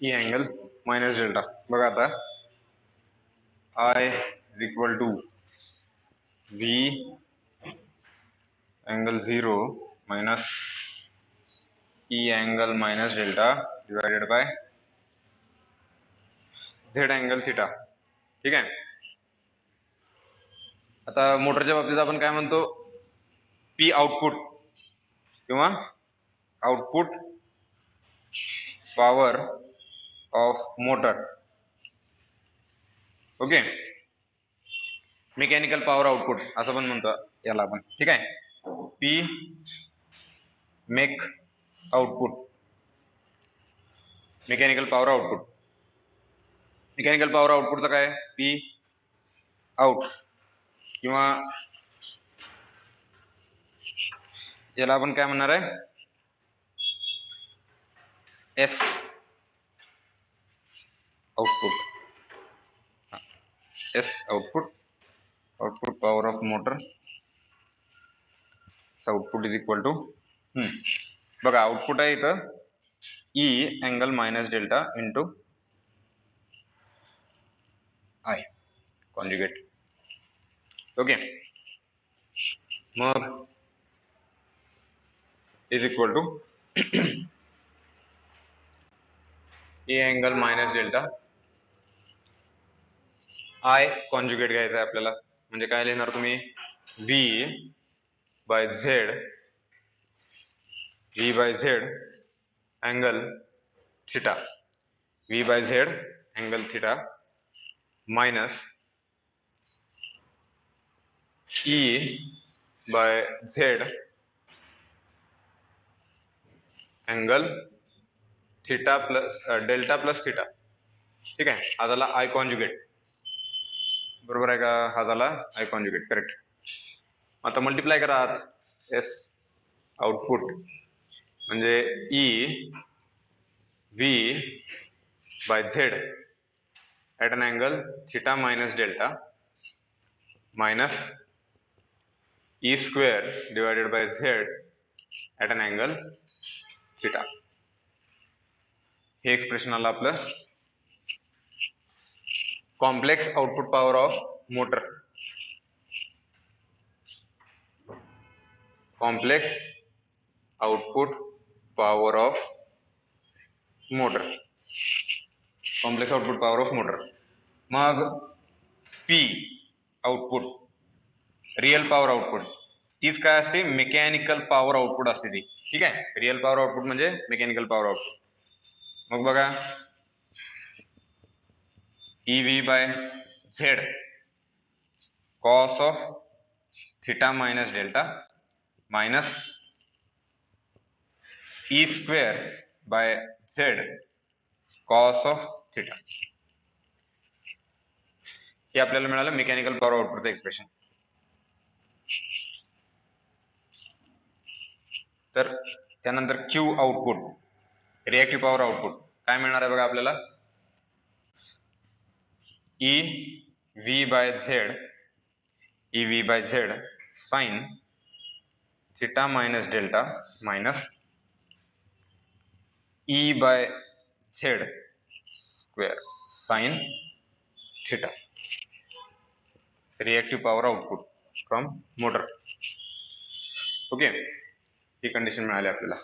E angle minus delta. बघा आता I is equal to V angle 0 minus E angle minus delta divided by Z angle theta. ठीक आहे. आता मोटरच्या बाबतीत आपण काय म्हणतो, पी आउटपुट किंवा output power of motor. Okay. Mechanical power output असं पण म्हणतो याला आपण. ठीक आहे. P mech output, mechanical power output. Mechanical power आउटपुटचं काय, पी आउट किंवा याला आपण काय म्हणणार आहे, S output. S output, output power of motor. Output is equal to बघा आउटपुट आहे इथं E angle minus delta into I conjugate. Okay. मग is equal to A angle minus delta I conjugate घ्यायचा आहे आपल्याला. म्हणजे काय लिहिणार तुम्ही, V by Z, V by Z angle theta, V by Z angle theta minus E by Z angle theta plus delta plus theta. ठीक आहे. हा झाला आय कॉन्जुगेट. बरोबर आहे का, हा झाला आय कॉन्जुगेट. करेक्ट. आता मल्टिप्लाय करा आत एस आउटपुट म्हणजे E V by Z at an angle theta minus delta minus E square divided by Z at an angle theta. हे एक्सप्रेशन आलं आपलं complex output power of motor. Complex output power of motor. Complex output power of motor. मग P output, real power output, तीच काय असते, mechanical power output असते ती. ठीक आहे. रिअल पॉवर आउटपुट म्हणजे मेकॅनिकल पॉवर आउटपुट. मग बघा E V by Z cos of theta minus delta minus E square by Z cos of theta. हे आपल्याला मिळालं मेकॅनिकल पॉवर आउटपुटचं एक्सप्रेशन. तर त्यानंतर Q output, reactive power output काय मिळणार आहे बघा आपल्याला, E V by Z, E V by Z sign theta minus delta minus E by Z square sine theta. Reactive power output from motor. Okay. He condition मिळाली आपल्याला.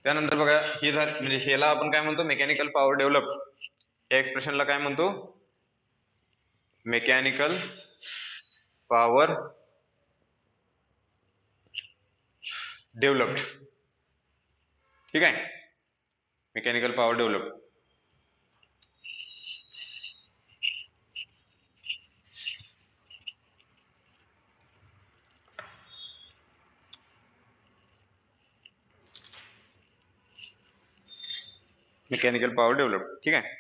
त्यानंतर बघा ही झाली, म्हणजे ह्याला आपण काय म्हणतो, मेकॅनिकल पॉवर डेव्हलप. या एक्सप्रेशनला काय म्हणतो, मेकॅनिकल पॉवर डेव्हलप्ड. ठीक आहे. Mechanical power develop. Mechanical power develop. ठीक आहे.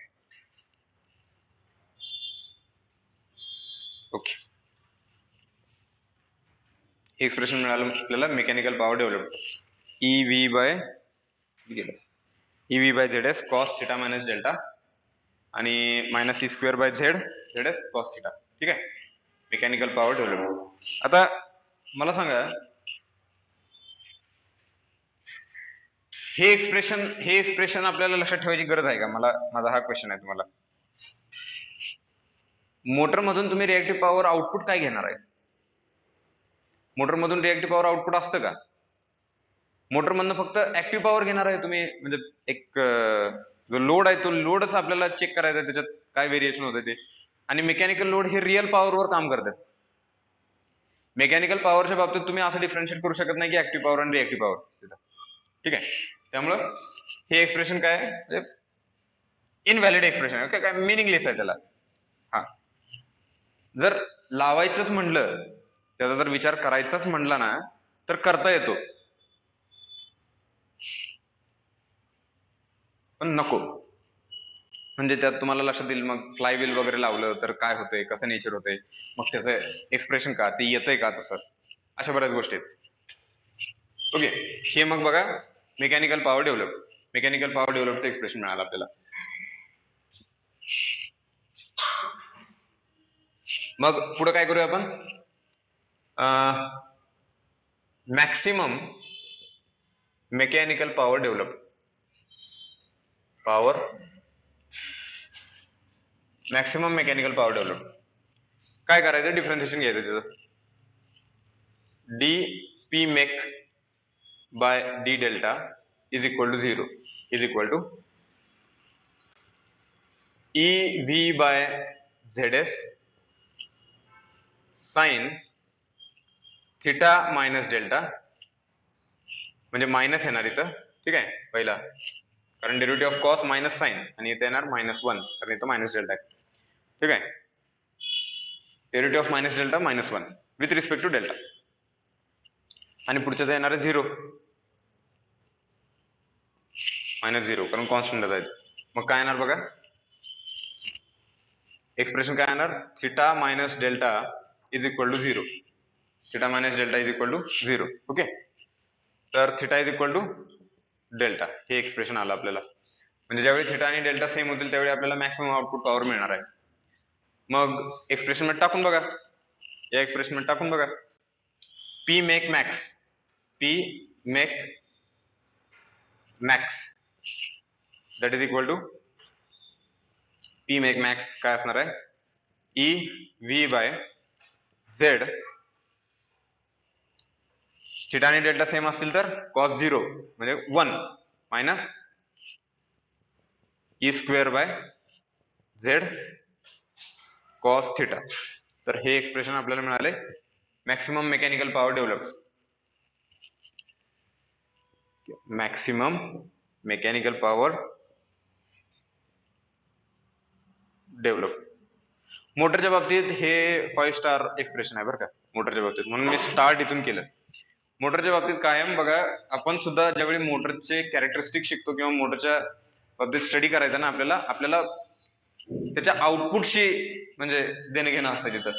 ओके. हे एक्सप्रेशन मिळालं आपल्याला mechanical power develop. E V by E V by Z S cos theta minus delta आणि minus E square by Z Z S cos theta. ठीक आहे. Mechanical power develop. आता मला सांगा हे एक्सप्रेशन आपल्याला लक्षात ठेवायची गरज आहे का? माझा हा क्वेश्चन आहे तुम्हाला. मोटर मधून तुम्ही रिएक्टिव्ह पॉवर आउटपुट काय घेणार आहे? मोटर मधून रिएक्टिव्ह पॉवर आउटपुट असतं का? मोटर मधनं फक्त ऍक्टिव्ह पॉवर घेणार आहे तुम्ही, म्हणजे एक जो लोड आहे तो लोडच आपल्याला चेक करायचा आहे, त्याच्यात काय व्हेरिएशन होतं ते. आणि मेकॅनिकल लोड हे रिअल पॉवरवर काम करतात. मेकॅनिकल पॉवरच्या बाबतीत तुम्ही असं डिफरन्शिएट करू शकत नाही की ऍक्टिव्ह पॉवर आणि रिएक्टिव्ह पॉवर. ठीक आहे, त्यामुळं हे एक्सप्रेशन काय आहे? इनव्हॅलिड एक्सप्रेशन आहे. काय मिनिंगलेस आहे त्याला. हा, जर लावायचंच म्हणलं, त्याचा जर विचार करायचाच म्हणला ना, तर करता येतो, पण नको. म्हणजे त्यात तुम्हाला लक्षात येईल मग फ्लायव्हील वगैरे लावलं तर काय होतंय, कसं नेचर होतंय, मग त्याचं एक्सप्रेशन का ते येतंय का तसं, अशा बऱ्याच गोष्टी आहेत. ओके, हे मग बघा मेकॅनिकल पॉवर डेव्हलपचं एक्सप्रेशन मिळालं आपल्याला. मग पुढे काय करूया आपण? Maximum mechanical power develop. Maximum mechanical power develop काय करायचं? डिफरन्शिएशन घ्यायचं त्याचं. D P mech by D delta is equal to 0 is equal to E V by Z S sine theta minus delta, म्हणजे मायनस येणार इथं. ठीक आहे, पहिला कारण derivative of cos minus sine, आणि इथे येणार -1 कारण इथं मायनस डेल्टा आहे. ठीक आहे, derivative of minus delta -1 with respect to delta, आणि पुढच्याचं येणार आहे 0 -0 कारण कॉन्स्टंट जायचं. मग काय येणार बघा? एक्सप्रेशन काय येणार? Theta minus delta is equal to 0. Theta minus delta is equal to 0. Okay, तर theta is equal to delta हे एक्सप्रेशन आलं आपल्याला. म्हणजे ज्यावेळी थिटा आणि डेल्टा सेम होतील त्यावेळी आपल्याला मॅक्सिमम आउटपुट पॉवर मिळणार आहे. मग एक्सप्रेशन मध्ये टाकून बघा, या एक्सप्रेशन मध्ये टाकून बघा. P mech max that is equal to P mech max काय असणार आहे? E V by Z, theta आणि डेल्टा सेम असतील तर कॉस 0 म्हणजे 1 minus E square by Z cos theta. तर हे एक्सप्रेशन आपल्याला मिळाले maximum mechanical power develop. Maximum mechanical power develop. मोटरच्या बाबतीत हे 5 स्टार एक्सप्रेशन आहे बरं का मोटरच्या बाबतीत, म्हणून मी स्टार्ट इथून केलं. मोटरच्या बाबतीत कायम बघा, आपण सुद्धा ज्यावेळी मोटरचे कॅरेक्टरिस्टिक शिकतो किंवा मोटरच्या बाबतीत स्टडी करायचा ना, आपल्याला त्याच्या आउटपुटशी म्हणजे देणं घेणं असतं तिथं.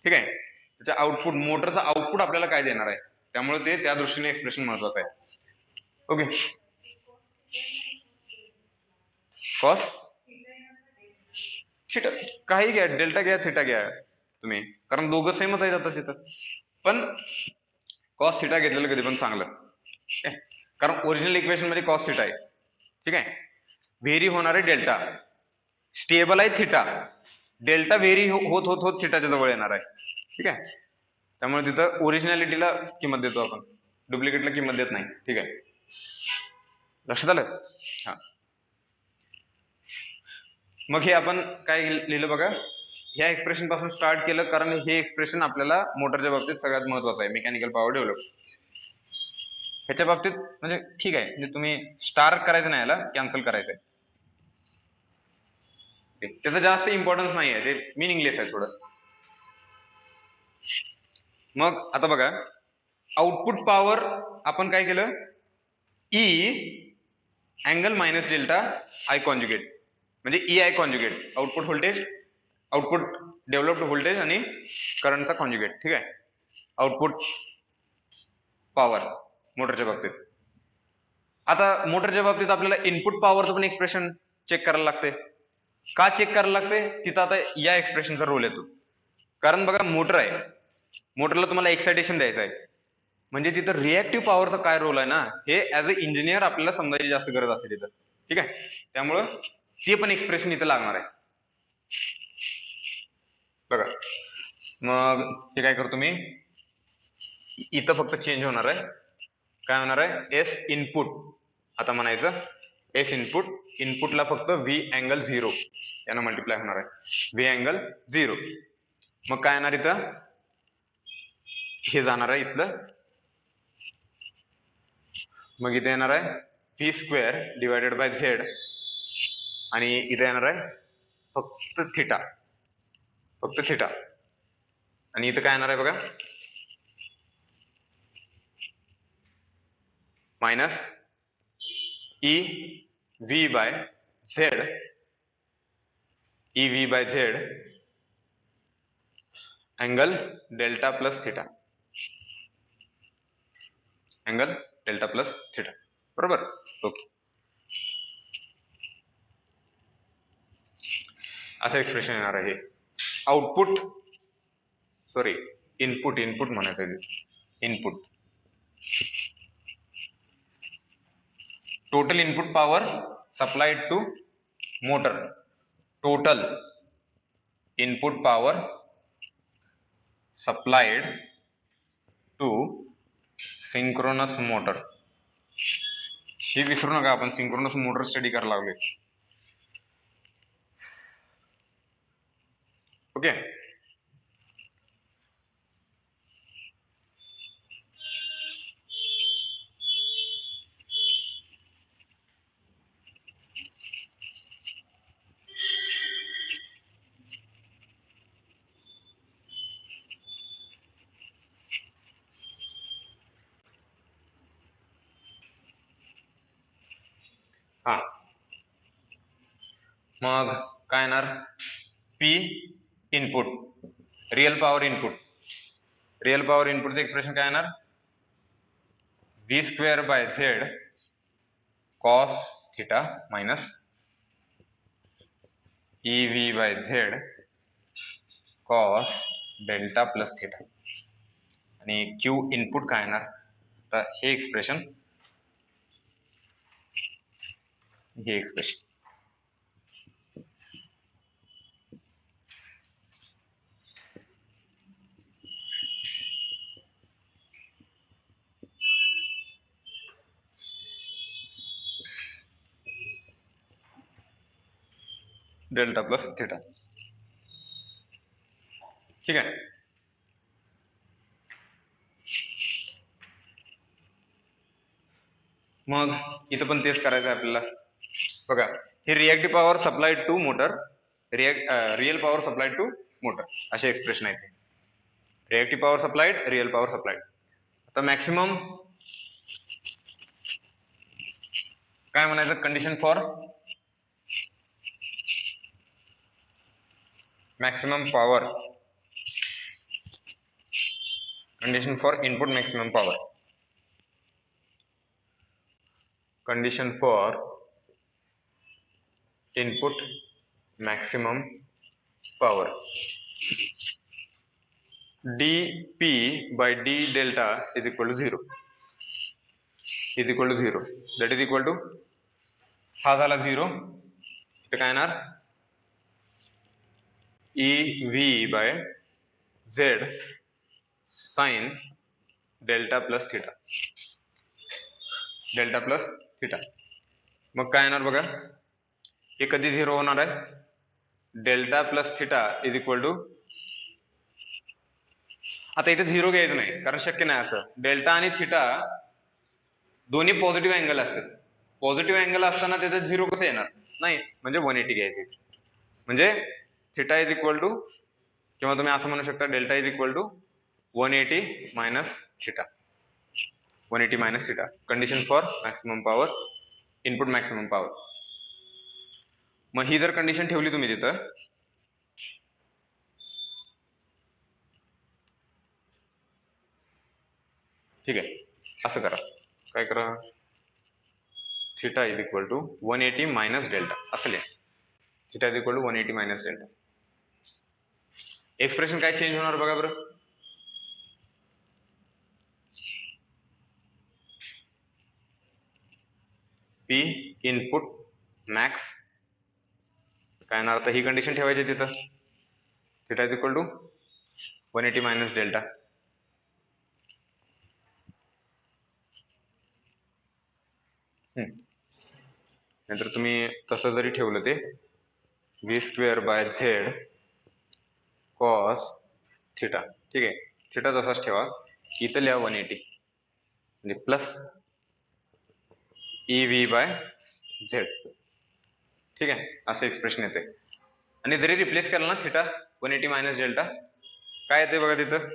ठीक आहे, त्याच्या आउटपुट, मोटरचा आउटपुट आपल्याला काय देणार आहे, त्यामुळे ते त्या दृष्टीने एक्सप्रेशन महत्वाचं आहे. ओके, कॉस थिटा काही घ्या, डेल्टा घ्या, थिटा घ्या तुम्ही, कारण दोघं सेमच आहेत आता तिथं. पण कॉस थिटा घेतलेलं कधी पण चांगलं, कारण ओरिजिनल इक्वेशन मध्ये कॉस थिटा आहे. ठीक आहे, व्हेरी होणार आहे डेल्टा, स्टेबल आहे थिटा, डेल्टा व्हेरी होत होत होत थिटाच्या जवळ येणार आहे. ठीक आहे, त्यामुळे तिथं ओरिजिनॅलिटीला किंमत देतो आपण, डुप्लिकेटला किंमत देत नाही. ठीक आहे, लक्षात आलं? हा, मग हे आपण काय लिहिलं बघा, ह्या एक्सप्रेशन पासून स्टार्ट केलं, कारण हे एक्सप्रेशन आपल्याला मोटरच्या बाबतीत सगळ्यात महत्वाचं आहे, मेकॅनिकल पॉवर डेव्हलप. ह्याच्या बाबतीत म्हणजे ठीक आहे, म्हणजे तुम्ही स्टार करायचं नाही, याला कॅन्सल करायचंय, त्याचा जास्त इम्पॉर्टन्स नाही आहे, ते मिनिंगलेस आहे थोडं. मग आता बघा, आउटपुट पॉवर आपण काय केलं? E angle minus delta I conjugate, म्हणजे E I conjugate, output voltage, output developed voltage आणि करंटचा कॉन्जुगेट. ठीक आहे, आउटपुट पॉवर मोटरच्या बाबतीत. आता मोटरच्या बाबतीत आपल्याला इनपुट पॉवरचं पण एक्सप्रेशन चेक करायला लागते. का चेक करायला लागते? तिथं आता या एक्सप्रेशनचा रोल येतो. कारण बघा, मोटर आहे, मोटरला तुम्हाला एक्सायटेशन द्यायचं आहे, म्हणजे तिथं रिएक्टिव्ह पॉवरचा काय रोल आहे ना, हे ऍज अ इंजिनियर आपल्याला समजायची जास्त गरज असते तिथं. ठीक आहे, त्यामुळं ते पण एक्सप्रेशन इथं लागणार आहे. बघा मग हे काय करतो मी, इथं फक्त चेंज होणार आहे. काय होणार आहे, एस इनपुट. आता म्हणायचं एस इनपुट, इनपुटला फक्त व्ही अँगल 0 यानं मल्टिप्लाय होणार आहे, व्ही अँगल 0. मग काय येणार इथं, हे जाणार आहे इथलं, मग इथे येणार आहे V square divided by Z, आणि इथे येणार आहे फक्त थिटा, फक्त थिटा. आणि इथं काय येणार आहे बघा, minus E V by Z, E V by Z angle delta plus theta, angle delta plus theta. बरोबर, ओके. असं एक्सप्रेशन येणार आहे. आउटपुट, सॉरी इनपुट, इनपुट म्हणायचं आहे, input. Total input power supplied to motor, total input power supplied to synchronous motor. हे विसरू नका, आपण सिंक्रोनस मोटर स्टडी करायला लागलोय. ओके, हा. मग काय येणार, P input, real power input, real power इनपुटचं एक्सप्रेशन काय येणार, V square by Z cos theta minus E V by Z cos delta plus theta. आणि क्यू इनपुट काय येणार, तर हे एक्सप्रेशन, हे एक्सप्रेशन. Delta plus theta. ठीक आहे, मग इथं पण तेच करायचं आहे आपल्याला. बघा, हे reactive power supplied to motor, real power supplied to motor, असे एक्सप्रेशन आहे. Reactive power supplied, real power supplied. आता मॅक्सिमम काय म्हणायचं, condition for maximum power, condition for input maximum power, condition for input maximum power, dp by d delta is equal to 0, is equal to 0, that is equal to, हा झाला 0, इथं काय येणार, e v by z sin delta plus theta, delta plus theta. मग काय येणार बघा, हे कधी 0 होणार आहे, delta plus theta is equal to, आता इथे 0 घ्यायचं नाही कारण शक्य नाही असं, डेल्टा आणि थिटा दोन्ही पॉझिटिव्ह अँगल असतात. पॉझिटिव्ह अँगल असताना त्याचं 0 कसं येणार नाही, म्हणजे 180 घ्यायचे. म्हणजे थिटा इज इक्वल टू, किंवा तुम्ही असं म्हणू शकता delta is equal to 180 minus theta, 180 minus theta. Condition for maximum power, input maximum power. मग ही जर कंडिशन ठेवली तुम्ही तिथं, ठीक आहे, असं करा, काय करा, theta is equal to 180 minus delta असं लिहा, theta is equal to 180 minus delta. Expression काय चेंज होणार बघा बरं, पी इनपुट मॅक्स काय ना, आता ही कंडिशन ठेवायची तिथं, theta is equal to 180 minus delta. नंतर तुम्ही तसं जरी ठेवलं ते V square by Z cos theta, ठीक आहे. थिटा तसाच ठेवा, इथं लिहा 180 म्हणजे plus E V by Z, ठीक आहे. असं एक्सप्रेशन येते. आणि जरी रिप्लेस केला ना थिटा 180 मायनस डेल्टा, काय येते बघा तिथं,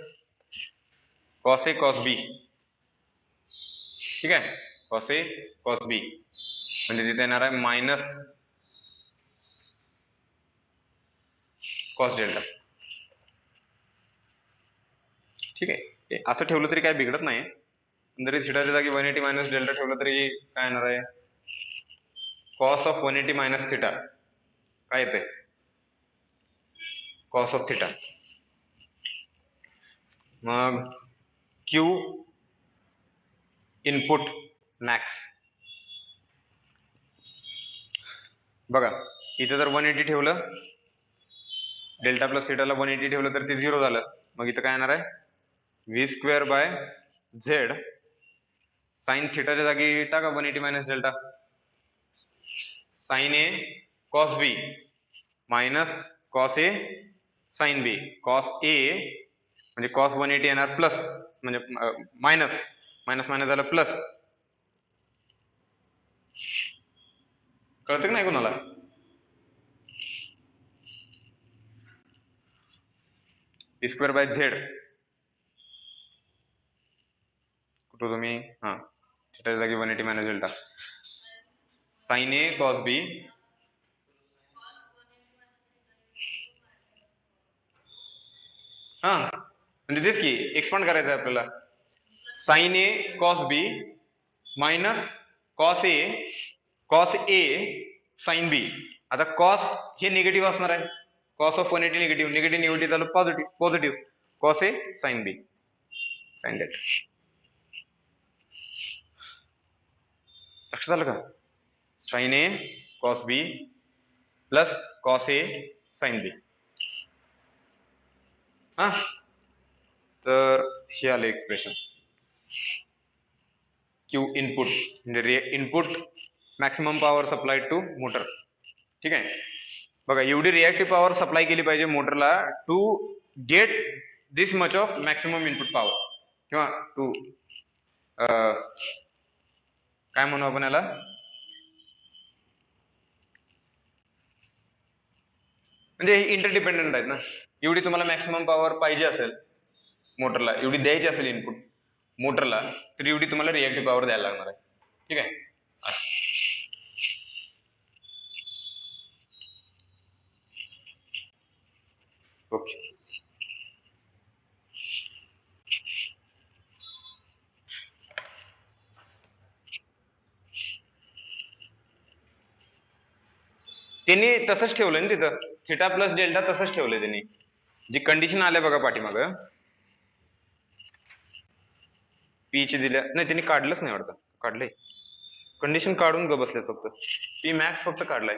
कॉस ए कॉस बी, ठीक आहे. कॉस ए कॉस बी म्हणजे तिथे येणार आहे मायनस कॉस डेल्टा, ठीक आहे. असं ठेवलं तरी काय बिघडत नाही. जरी थिटाच्या जागी 180 मायनस डेल्टा ठेवलं तरी काय येणार आहे, कॉस ऑफ 180 मायनस थिटा काय येते, कॉस ऑफ थिटा. मग क्यू इनपुट मॅक्स, बघा इथं जर 180 ठेवलं, डेल्टा प्लस थिटाला 180 ठेवलं तर ते 0 झालं. मग इथं काय येणार आहे, V square by Z sine थिटाच्या जागी टाका 180 minus delta, sine A cos B minus cos A sine B. Cos A म्हणजे कॉस 180 येणार प्लस, म्हणजे मायनस मायनस मायनस झालं प्लस. कळतं की नाही कोणाला? व्ही स्क्वेअर बाय झेड कुठं तुम्ही, हा थिटाच्या जागी 180 minus delta, sine A cos बी हा म्हणजे तेच की एक्सपांड करायचं आहे आपल्याला, sign A cos B minus cos A sine बी. आता कॉस हे निगेटिव्ह असणार आहे, cos of 180 negative, negative negative झालं positive, positive cos A sine B, sine delta. लक्षात आलं का? Sign A cos B plus cos A sine बी. हा तर हे आले एक्सप्रेशन. क्यू इनपुट म्हणजे input maximum power supply to motor, ठीक आहे. बघा एवढी रिएक्टिव्ह पॉवर सप्लाय केली पाहिजे मोटरला to get this much of maximum input power, किंवा टू काय म्हणू आपण याला, म्हणजे इंटरडिपेंडंट आहेत ना. एवढी तुम्हाला मॅक्सिमम पॉवर पाहिजे असेल मोटरला, एवढी द्यायची असेल इनपुट मोटरला, तर एवढी तुम्हाला रिएक्टिव्ह पॉवर द्यायला लागणार आहे, ठीक आहे. ओके. त्यांनी तसंच ठेवलं ना तिथं, थिटा प्लस डेल्टा तसंच ठेवलंय त्यांनी. जी कंडिशन आल्या बघा पाठीमाग, पीची दिल्या नाही, त्यांनी काढलंच नाही वाटतं, काढलंय कंडिशन काढून ग बसले फक्त. पी मॅक्स फक्त काढलाय,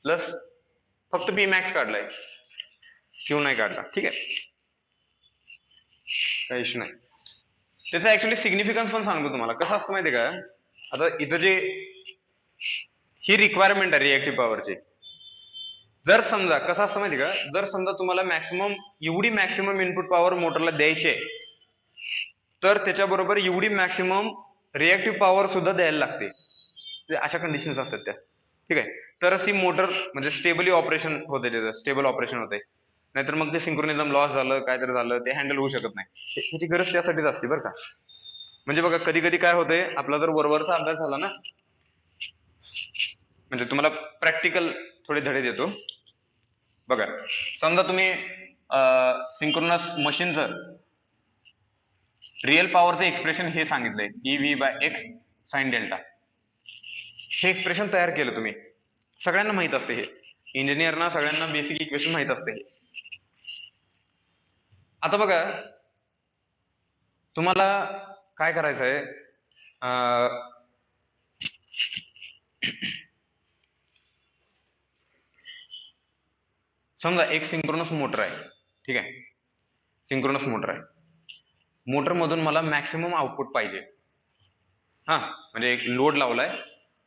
प्लस फक्त पी मॅक्स काढलाय, क्यू नाही काढला, ठीक आहे. काही इश्यू नाही. त्याचं ऍक्च्युअली सिग्निफिकन्स पण सांगतो तुम्हाला. कसं असतं माहितीये का, आता इथं जे ही रिक्वायरमेंट आहे रिएक्टिव्ह पॉवरची, जर समजा कसं असतं माहिती का, जर समजा तुम्हाला मॅक्सिमम एवढी मॅक्सिमम इनपुट पॉवर मोटरला द्यायची आहे, तर त्याच्याबरोबर एवढी मॅक्सिमम रिएक्टिव्ह पॉवर सुद्धा द्यायला लागते. अशा कंडिशन्स असतात त्या, ठीक आहे. तरच ती मोटर म्हणजे स्टेबली ऑपरेशन होते, त्याचं स्टेबल ऑपरेशन होते. नाहीतर मग ते सिंक्रोनिझम लॉस झालं, काहीतरी झालं, ते हँडल होऊ शकत नाही. त्याची गरज त्यासाठीच असते बरं का. म्हणजे बघा कधी कधी काय होते, आपला जर वरवरचा अभ्यास झाला ना, म्हणजे तुम्हाला प्रॅक्टिकल थोडे धडे देतो बघा. समजा तुम्ही सिंक्रोनस मशीनचं रिअल पॉवरचं एक्सप्रेशन हे सांगितलंय, E V bye x sine delta, हे एक्सप्रेशन तयार केलं तुम्ही. सगळ्यांना माहित असते हे, इंजिनियरना सगळ्यांना बेसिक इक्वेशन माहित असते हे. आता बघा तुम्हाला काय करायचंय, समजा एक सिंक्रोनस मोटर आहे, ठीक आहे, सिंक्रोनस मोटर आहे. मोटर मधून मला मॅक्सिमम आउटपुट पाहिजे. हा, म्हणजे एक लोड लावलाय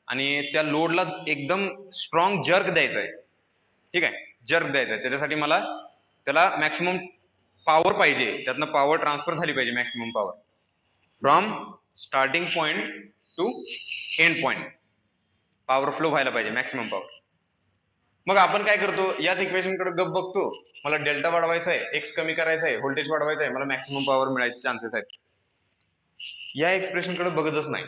आणि त्या लोडला एकदम स्ट्रॉंग जर्क द्यायचा आहे, ठीक आहे, जर्क द्यायचा आहे. त्याच्यासाठी मला त्याला मॅक्सिमम पॉवर पाहिजे, त्यातनं पॉवर ट्रान्सफर झाली पाहिजे, maximum power from starting point two end point, power flow व्हायला पाहिजे, मॅक्सिमम पॉवर. मग आपण काय करतो, याच इक्वेशन कडे गप बघतो, मला डेल्टा वाढवायचा आहे, एक्स कमी करायचा आहे, व्होल्टेज वाढवायचा आहे, मला मॅक्सिमम पॉवर मिळायचे चान्सेस आहेत. या एक्सप्रेशन कडे बघतच नाही.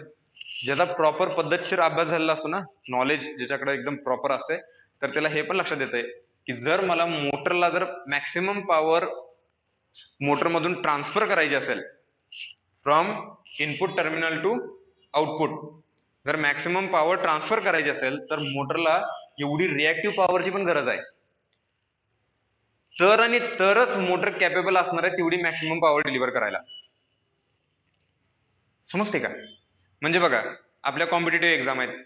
ज्याचा प्रॉपर पद्धतशीर अभ्यास झालेला असतो ना, नॉलेज ज्याच्याकडे एकदम प्रॉपर असते, तर त्याला हे पण लक्षात येते की जर मला मोटरला जर मॅक्सिमम पॉवर मोटर मधून ट्रान्सफर करायची असेल from input terminal to output, जर मॅक्सिमम पॉवर ट्रान्सफर करायची असेल तर मोटरला एवढी रिएक्टिव्ह पॉवरची पण गरज आहे, तर आणि तरच मोटर कॅपेबल असणार आहे तेवढी मॅक्सिमम पॉवर डिलिव्हर करायला. समजते का? म्हणजे बघा, आपल्या कॉम्पिटेटिव्ह एक्झाम आहेत,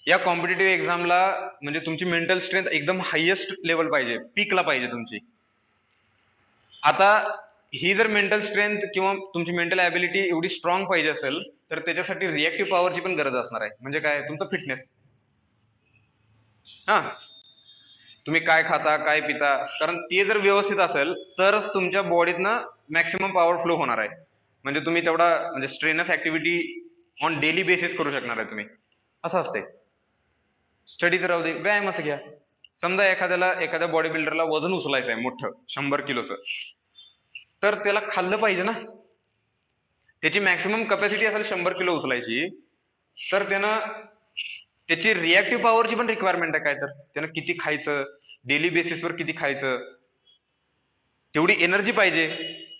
या कॉम्पिटेटिव्ह एक्झामला म्हणजे तुमची मेंटल स्ट्रेंथ एकदम हायेस्ट लेवल पाहिजे, पीकला पाहिजे तुमची. आता ही जर मेंटल स्ट्रेंथ किंवा तुमची मेंटल ॲबिलिटी एवढी स्ट्रॉंग पाहिजे असेल तर त्याच्यासाठी रिएक्टिव्ह पॉवरची पण गरज असणार आहे. म्हणजे काय, तुमचं फिटनेस. हा, तुम्ही काय खाता, काय पिता, कारण ते जर व्यवस्थित असेल तरच तुमच्या बॉडीतनं मॅक्सिमम पॉवर फ्लो होणार आहे. म्हणजे तुम्ही तेवढा म्हणजे strenuous activity on daily basis करू शकणार आहे तुम्ही. असं असते. स्टडीच राहू दे, व्यायामाचं घ्या. समजा एखाद्या बॉडी बिल्डरला वजन उचलायचं आहे मोठं 100 किलोचं, तर त्याला खाल्लं पाहिजे ना. त्याची मॅक्सिमम कॅपॅसिटी असेल 100 किलो उचलायची, तर त्याची रिएक्टिव्ह पॉवरची पण रिक्वायरमेंट आहे. काय तर त्यानं किती खायचं, डेली बेसिसवर किती खायचं, तेवढी एनर्जी पाहिजे,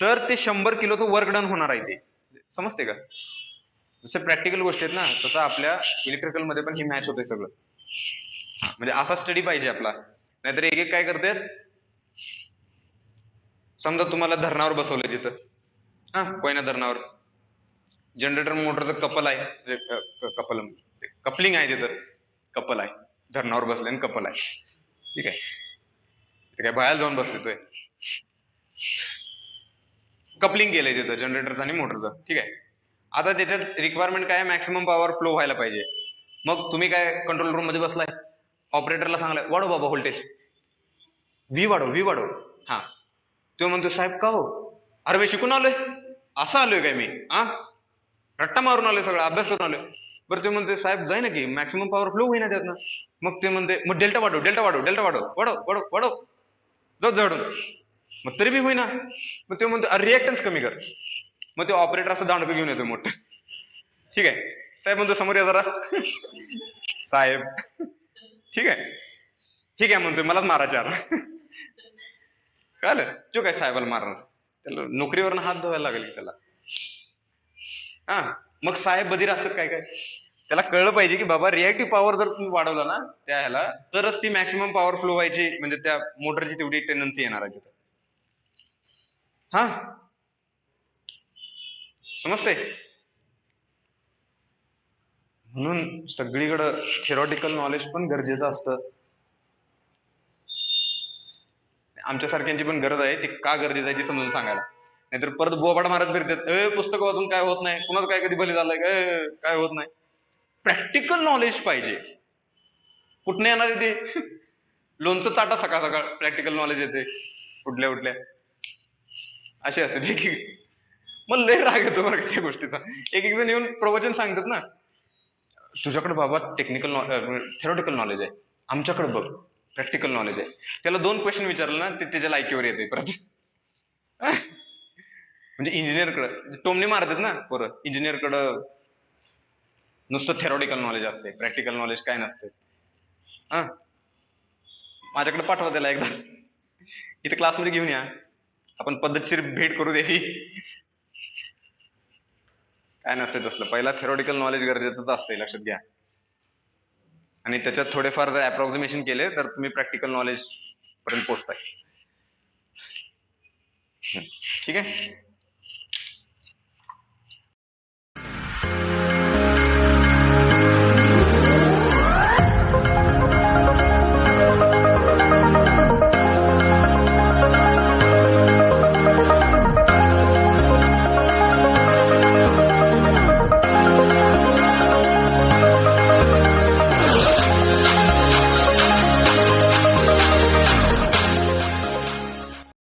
तर ते 100 किलोचं वर्क डन होणार आहे. ते समजते का? जसं प्रॅक्टिकल गोष्टी आहेत ना, तसं आपल्या इलेक्ट्रिकल मध्ये पण ही मॅच होते सगळं. म्हणजे असा स्टडी पाहिजे आपला. नाहीतर एक काय करतात, समजा तुम्हाला धरणावर बसवलंय तिथं, हा, कोयना धरणावर जनरेटर मोटरचं कपल आहे, कपलिंग आहे तिथं, कपल आहे, धरणावर बसले आणि कपल आहे, ठीक आहे. ते काय बाहेर जाऊन बसले, कपलिंग केलंय तिथं जनरेटरचं आणि मोटरचं, ठीक आहे. आता त्याच्यात रिक्वायरमेंट काय, मॅक्सिमम पॉवर फ्लो व्हायला पाहिजे. मग तुम्ही काय कंट्रोल रूम मध्ये बसलाय, ऑपरेटरला सांगलाय वाढव बाबा व्होल्टेज, व्ही वाढव. हा, तो म्हणतो साहेब का हो, अरे मी शिकून आलोय, असं आलोय काय मी, रट्टा मारून आलोय, सगळं अभ्यास करून आलोय. बरं ते म्हणते साहेब जाय ना की मॅक्सिमम पॉवर फ्लो होईना त्यातनं. मग ते म्हणते मग डेल्टा वाढव जाऊ झाडून, मग तरी बी होईना. मग ते म्हणतो रिएक्टन्स कमी कर. मग ते ऑपरेटर असं दांडकं घेऊन येतो मोठं, ठीक आहे. साहेब म्हणतो समोर या जरा, साहेब ठीक आहे म्हणतोय मलाच मारायचे आता, कळलं? तो काय साहेबाला मारणार, त्याला नोकरीवरनं हात धुवायला लागेल त्याला. मग साहेब बधीर असतात काय त्याला कळलं पाहिजे की बाबा रिएक्टिव्ह पॉवर जर तुम्ही वाढवला ना त्या ह्याला, तरच ती मॅक्सिमम पॉवर फ्लो व्हायची, म्हणजे त्या मोटरची तेवढी टेंडन्सी येणार आहे तिथं. समजते? म्हणून सगळीकडं थिअरॉटिकल नॉलेज पण गरजेचं असतं. आमच्यासारख्यांची पण गरज आहे, ते का गरजेचं आहे ते समजून सांगायला. नाहीतर परत बोबाड मारत फिरतात, पुस्तक वाचून काय होत नाही, कुणाच काय कधी भले झालंय, काय होत नाही. प्रॅक्टिकल नॉलेज पाहिजे. कुठनं येणार आहे ते? लोणचं चाटा सकाळ सकाळ प्रॅक्टिकल नॉलेज येते उठल्या असे असते ते. मग लय राग येतो बरं त्या गोष्टीचा. एक जण येऊन प्रवचन सांगतात ना, तुझ्याकडे बाबा टेक्निकल थेरॉटिकल नॉलेज आहे, आमच्याकडे बघ प्रॅक्टिकल नॉलेज आहे. त्याला 2 क्वेश्चन विचारलं ना ते त्याच्या लायकीवर येते परत. म्हणजे इंजिनियरकडं टोमणे मारतात ना पोरं, इंजिनियरकडं नुसतं थेरॉटिकल नॉलेज असते, प्रॅक्टिकल नॉलेज काय नसते. माझ्याकडे पाठवा त्याला एकदा, इथे क्लासमध्ये घेऊन या, आपण पद्धतशीर भेट करू त्याची. काय नसते तसलं, पहिला थेरॉटिकल नॉलेज गरजेचंच असते, लक्षात घ्या. आणि त्याच्यात थोडेफार जर अप्रॉक्सिमेशन केले तर तुम्ही प्रॅक्टिकल नॉलेज पर्यंत पोहोचताय. ठीक आहे.